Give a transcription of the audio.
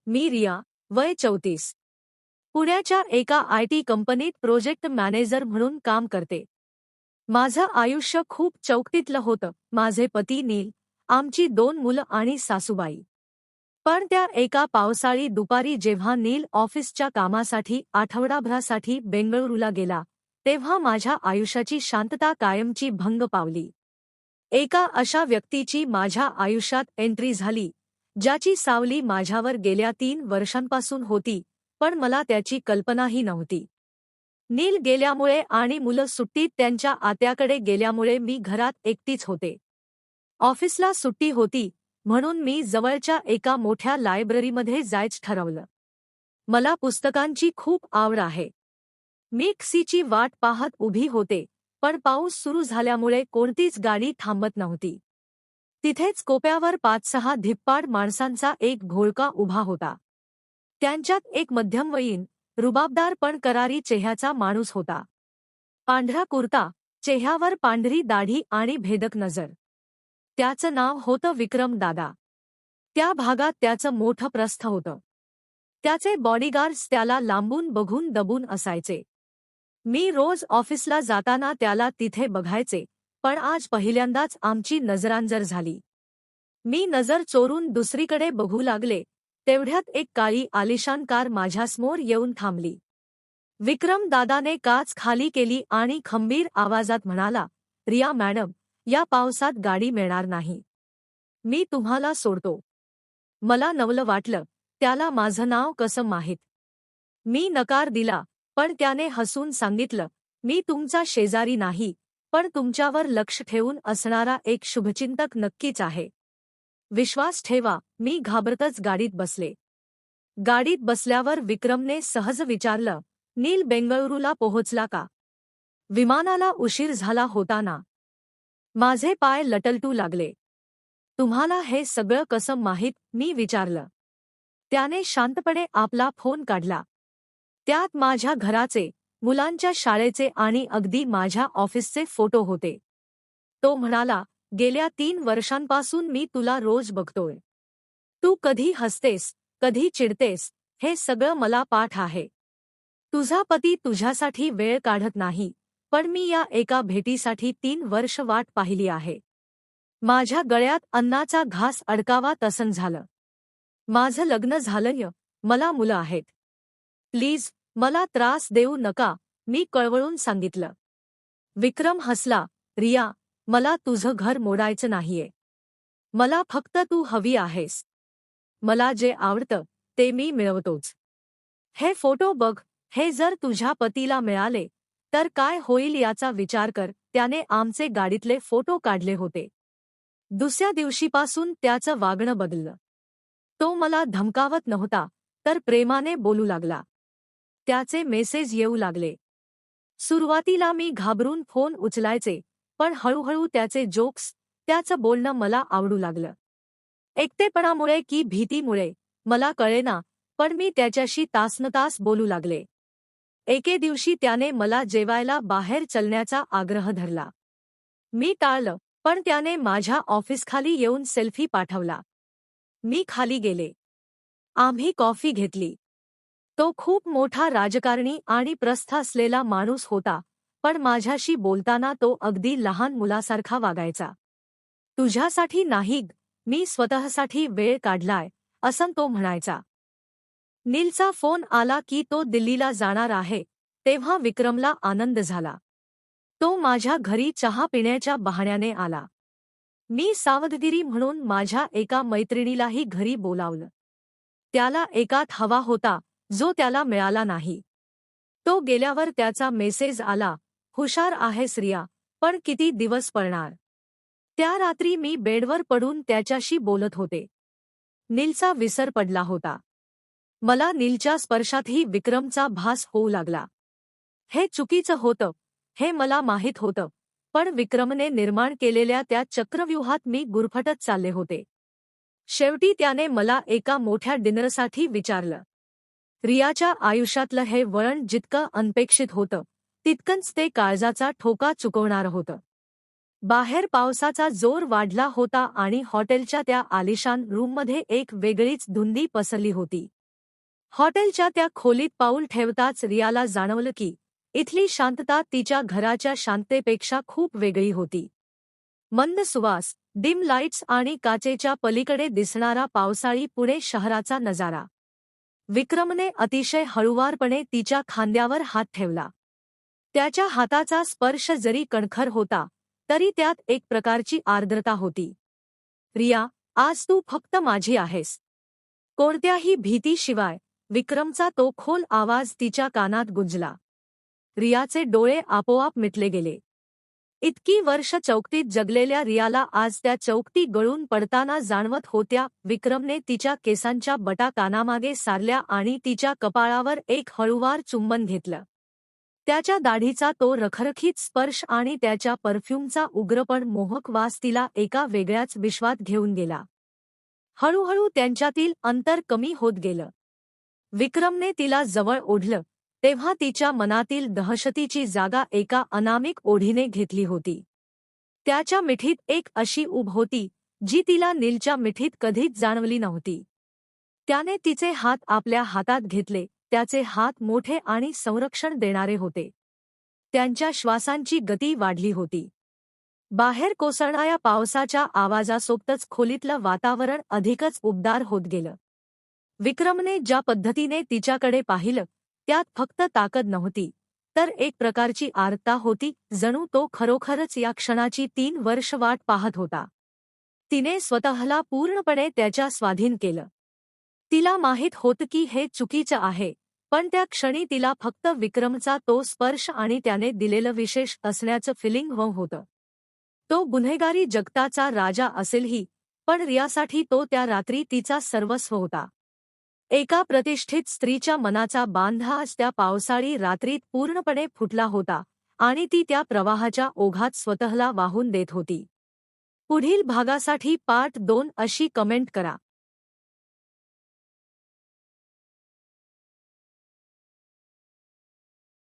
मी रिया, वय 34. पुण्याच्या एका आयटी कंपनीत प्रोजेक्ट मॅनेजर म्हणून काम करते. माझं आयुष्य खूप चौकटीतलं होतं. माझे पती नील, आमची 2 मुलं आणि सासूबाई. पण त्या एका पावसाळी दुपारी जेव्हा नील ऑफिसच्या कामासाठी आठवडाभरासाठी बेंगळुरूला गेला, तेव्हा माझ्या आयुष्याची शांतता कायमची भंग पावली. एका अशा व्यक्तीची माझ्या आयुष्यात एंट्री झाली, ज्याची सावली माझ्यावर गेल्या 3 वर्षांपासून होती, पण मला त्याची कल्पनाही नव्हती. नील गेल्यामुळे आणि मुलं सुट्टीत त्यांच्या आत्याकडे गेल्यामुळे मी घरात एकटीच होते. ऑफिसला सुट्टी होती, म्हणून मी जवळच्या एका मोठ्या लायब्ररीमध्ये जायचं ठरवलं. मला पुस्तकांची खूप आवड आहे. मी टॅक्सीची वाट पाहत उभी होते, पण पाऊस सुरू झाल्यामुळे कोणतीच गाडी थांबत नव्हती. तिथेच कोप्यावर 5-6 धिप्पाड माणसांचा एक घोळका उभा होता. त्यांच्यात एक मध्यमवयीन, रुबाबदार पण करारी चेहऱ्याचा माणूस होता. पांढरा कुर्ता, चेहऱ्यावर पांढरी दाढी आणि भेदक नजर. त्याचं नाव होतं विक्रम दादा. त्या भागात त्याचं मोठं प्रस्थ होतं. त्याचे बॉडीगार्ड्स त्याला लांबून बघून दबून असायचे. मी रोज ऑफिसला जाताना त्याला तिथे बघायचे, पण आज पहिल्यांदाच आमची नजरांजर झाली. मी नजर चोरून दुसरीकडे बघू लागले, तेवढ्यात एक काळी आलिशान कार माझ्यासमोर येऊन थांबली. विक्रम दादाने काच खाली केली आणि खंबीर आवाजात म्हणाला, "रिया मॅडम, या पावसात गाडी मिळणार नाही. मी तुम्हाला सोडतो." मला नवलं वाटलं, त्याला माझं नाव कसं माहीत. मी नकार दिला, पण त्याने हसून सांगितलं, "मी तुमचा शेजारी नाही, पण तुमच्यावर लक्ष ठेवून असणारा एक शुभचिंतक नक्कीच आहे. विश्वास ठेवा." मी घाबरतच गाडीत बसले. गाडीत बसल्यावर विक्रमने सहज विचारलं, "नील बेंगळुरूला पोहोचला का? विमानाला उशीर झाला होता ना?" माझे पाय लटलटू लागले. "तुम्हाला हे सगळं कसं माहीत?" मी विचारलं. त्याने शांतपणे आपला फोन काढला. त्यात माझ्या घराचे, मुलांच्या शाळेचे आणि अगदी माझ्या ऑफिसचे फोटो होते. तो म्हणाला, "गेल्या 3 वर्षांपासून मी तुला रोज बघतोय. तू कधी हसतेस, कधी चिडतेस, हे सगळं मला पाठ आहे. तुझा पती तुझ्यासाठी वेळ काढत नाही, पण मी या एका भेटीसाठी 3 वर्ष वाट पाहिली आहे." माझ्या गळ्यात अन्नाचा घास अडकावा तसं झालं. "माझं लग्न झालंय, मला मुलं आहेत. प्लीज, मला त्रास देऊ नका," मी कळवळून सांगितलं. विक्रम हसला, "रिया, मला तुझं घर मोडायचं नाहीये. मला फक्त तू हवी आहेस. मला जे आवडतं, ते मी मिळवतोच. हे फोटो बघ, हे जर तुझ्या पतीला मिळाले, तर काय होईल याचा विचार कर." त्याने आमचे गाडीतले फोटो काढले होते. दुसऱ्या दिवशीपासून त्याचं वागणं बदललं. तो मला धमकावत नव्हता, तर प्रेमाने बोलू लागला. त्याचे मेसेज येऊ लागले. सुरुवातीला मी घाबरून फोन उचलायचे, पण हळूहळू त्याचे जोक्स, त्याचं बोलणं मला आवडू लागलं. एकटेपणामुळे की भीतीमुळे, मला कळेना, पण मी त्याच्याशी तासनतास बोलू लागले. एके दिवशी त्याने मला जेवायला बाहेर चलण्याचा आग्रह धरला. मी टाळलं, पण त्याने माझ्या ऑफिसखाली येऊन सेल्फी पाठवला. मी खाली गेले. आम्ही कॉफी घेतली. तो खूप मोठा राजकारणी आणि प्रस्थ असलेला माणूस होता, पण माझ्याशी बोलताना तो अगदी लहान मुलासारखा वागायचा. "तुझ्यासाठी नाही, मी स्वतःसाठी वेळ काढलाय," असं तो म्हणायचा. नीलचा फोन आला की तो दिल्लीला जाणार आहे, तेव्हा विक्रमला आनंद झाला. तो माझ्या घरी चहा पिण्याच्या बहाण्याने आला. मी सावधगिरी म्हणून माझ्या एका मैत्रिणीलाही घरी बोलावलं. त्याला एकात हवा होता, जो त्याला मिळाला नाही. तो गेल्यावर त्याचा मेसेज आला, "हुशार आहेस रिया, पण किती दिवस पळणार?" त्या रात्री मी बेडवर पडून त्याच्याशी बोलत होते. नीलचा विसर पडला होता. मला नीलच्या स्पर्शातही विक्रमचा भास होऊ लागला. हे चुकीचं होतं, हे मला माहीत होतं, पण विक्रमने निर्माण केलेल्या त्या चक्रव्यूहात मी गुरफटत चालले होते. शेवटी त्याने मला एका मोठ्या डिनरसाठी विचारलं. रियाच्या आयुष्यातलं हे वळण जितकं अनपेक्षित होतं, तितकंच ते काळजाचा ठोका चुकवणारं होतं. बाहेर पावसाचा जोर वाढला होता आणि हॉटेलच्या त्या आलिशान रूममध्ये एक वेगळीच धुंदी पसरली होती. हॉटेलच्या त्या खोलीत पाऊल ठेवताच रियाला जाणवलं की इथली शांतता तिच्या घराच्या शांततेपेक्षा खूप वेगळी होती. मंद सुवास, डिम लाईट्स आणि काचेच्या पलीकडे दिसणारा पावसाळी पुणे शहराचा नजारा. विक्रमने अतिशय हळुवारपणे तिच्या खांद्यावर हात ठेवला. त्याच्या हाताचा स्पर्श जरी कणखर होता, तरी त्यात एक प्रकारची आर्द्रता होती. रिया, आज तू फक्त माझी आहेस. कोणत्याही भीतीशिवाय विक्रमचा तो खोल आवाज तिच्या कानात गुंजला. रियाचे डोळे आपोआप मिटले गेले. इतकी वर्ष चौकटीत जगलेल्या रियाला आज त्या चौकटी गळून पडताना जाणवत होत्या. विक्रमने तिच्या केसांच्या बटा कानामागे सारल्या आणि तिच्या कपाळावर एक हळूवार चुंबन घेतलं. त्याच्या दाढीचा तो रखरखीत स्पर्श आणि त्याच्या परफ्यूमचा उग्रपण मोहक वास तिला एका वेगळ्याच विश्वात घेऊन गेला. हळूहळू त्यांच्यातील अंतर कमी होत गेलं. विक्रमने तिला जवळ ओढलं तेव्हा तिच्या मनातील दहशतीची जागा एका अनामिक ओढीने घेतली होती. त्याच्या मिठीत एक अशी ऊब होती जी तिला नीलच्या मिठीत कधीच जाणवली नव्हती. त्याने तिचे हात आपल्या हातात घेतले. त्याचे हात मोठे आणि संरक्षण देणारे होते. त्यांच्या श्वासांची गती वाढली होती. बाहेर कोसळणाऱ्या पावसाच्या आवाजासोबतच खोलीतलं वातावरण अधिकच उबदार होत गेलं. विक्रमने ज्या पद्धतीने तिच्याकडे पाहिलं, त्यात फक्त ताकद नव्हती, तर एक प्रकारची आर्तता होती. जणू तो खरोखरच या क्षणाची 3 वर्ष वाट पाहत होता. तिने स्वतःला पूर्णपणे त्याच्या स्वाधीन केलं. तिला माहीत होतं की हे चुकीचं आहे, पण त्या क्षणी तिला फक्त विक्रमचा तो स्पर्श आणि त्याने दिलेलं विशेष असण्याचं फिलिंग हवं होतं. तो गुन्हेगारी जगताचा राजा असेलही, पण रियासाठी तो त्या रात्री तिचा सर्वस्व होता. एका प्रतिष्ठित स्त्रीच्या मनाचा बांधा आज त्या पावसाळी रात्रीत पूर्णपणे फुटला होता आणि ती त्या प्रवाहाच्या ओघात स्वतःला वाहून देत होती. पुढील भागासाठी पार्ट 2 अशी कमेंट करा.